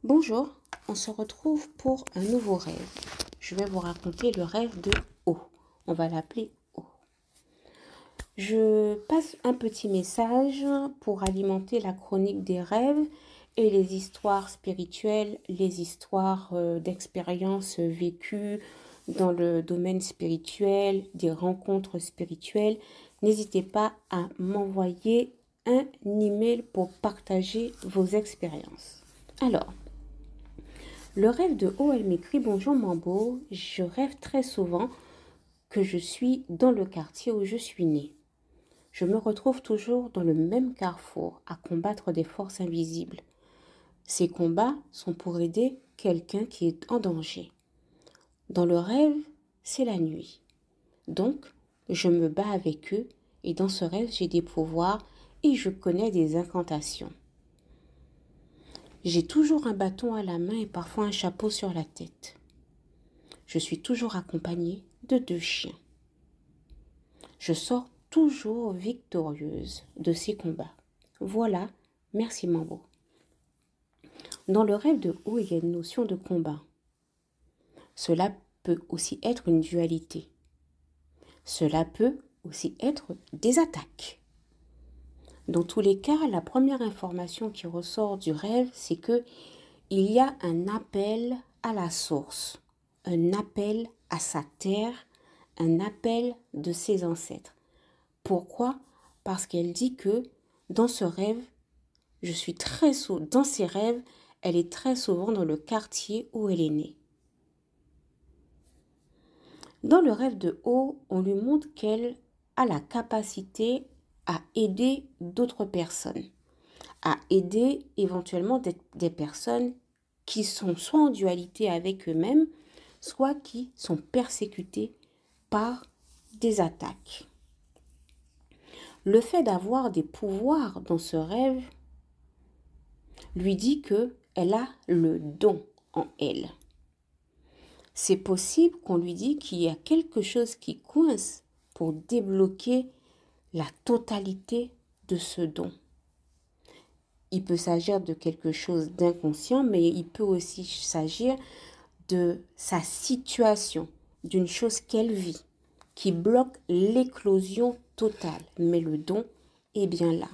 Bonjour, on se retrouve pour un nouveau rêve. Je vais vous raconter le rêve de O. On va l'appeler O. Je passe un petit message pour alimenter la chronique des rêves et les histoires spirituelles, les histoires d'expériences vécues dans le domaine spirituel, des rencontres spirituelles. N'hésitez pas à m'envoyer un email pour partager vos expériences. Alors, le rêve de O, elle m'écrit: Bonjour Mambo, je rêve très souvent que je suis dans le quartier où je suis née. Je me retrouve toujours dans le même carrefour à combattre des forces invisibles. Ces combats sont pour aider quelqu'un qui est en danger. Dans le rêve, c'est la nuit. Donc, je me bats avec eux et dans ce rêve, j'ai des pouvoirs et je connais des incantations. J'ai toujours un bâton à la main et parfois un chapeau sur la tête. Je suis toujours accompagnée de 2 chiens. Je sors toujours victorieuse de ces combats. Voilà, merci Mambo. Dans le rêve de O, il y a une notion de combat. Cela peut aussi être une dualité. Cela peut aussi être des attaques. Dans tous les cas, la première information qui ressort du rêve, c'est que il y a un appel à la source, un appel à sa terre, un appel de ses ancêtres. Pourquoi? Parce qu'elle dit que dans ce rêve, dans ses rêves, elle est très souvent dans le quartier où elle est née. Dans le rêve de O, on lui montre qu'elle a la capacité à aider d'autres personnes, à aider éventuellement des personnes qui sont soit en dualité avec eux-mêmes, soit qui sont persécutées par des attaques. Le fait d'avoir des pouvoirs dans ce rêve lui dit qu'elle a le don en elle. C'est possible qu'on lui dise qu'il y a quelque chose qui coince pour débloquer la totalité de ce don. Il peut s'agir de quelque chose d'inconscient, mais il peut aussi s'agir de sa situation, d'une chose qu'elle vit, qui bloque l'éclosion totale. Mais le don est bien là.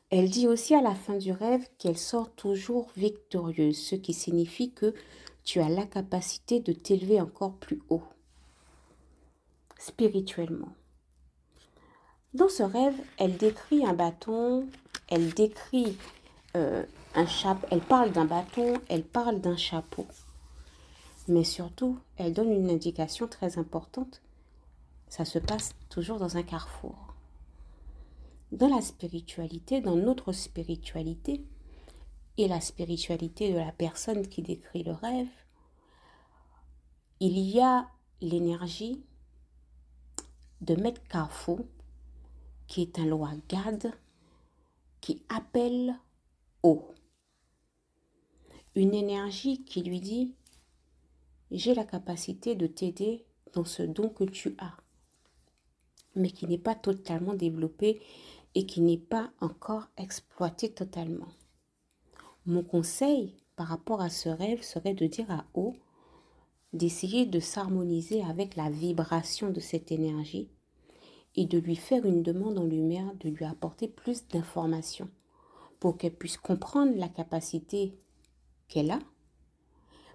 Elle dit aussi à la fin du rêve qu'elle sort toujours victorieuse, ce qui signifie que tu as la capacité de t'élever encore plus haut, spirituellement. Dans ce rêve, elle décrit un bâton, elle décrit un chapeau, elle parle d'un bâton, elle parle d'un chapeau. Mais surtout, elle donne une indication très importante. Ça se passe toujours dans un carrefour. Dans la spiritualité, dans notre spiritualité, et la spiritualité de la personne qui décrit le rêve, il y a l'énergie de Maître Kafou, qui est un loi Gad, qui appelle O. Une énergie qui lui dit: j'ai la capacité de t'aider dans ce don que tu as, mais qui n'est pas totalement développé et qui n'est pas encore exploité totalement. Mon conseil par rapport à ce rêve serait de dire à O d'essayer de s'harmoniser avec la vibration de cette énergie et de lui faire une demande en lumière, de lui apporter plus d'informations pour qu'elle puisse comprendre la capacité qu'elle a,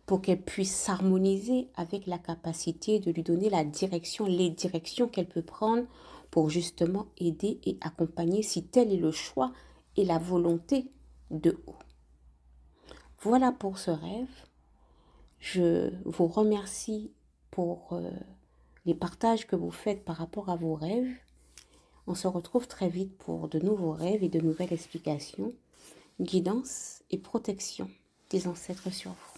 pour qu'elle puisse s'harmoniser avec la capacité de lui donner la direction, les directions qu'elle peut prendre pour justement aider et accompagner si tel est le choix et la volonté de O. Voilà pour ce rêve. Je vous remercie pour les partages que vous faites par rapport à vos rêves. On se retrouve très vite pour de nouveaux rêves et de nouvelles explications, guidance et protection des ancêtres sur vous.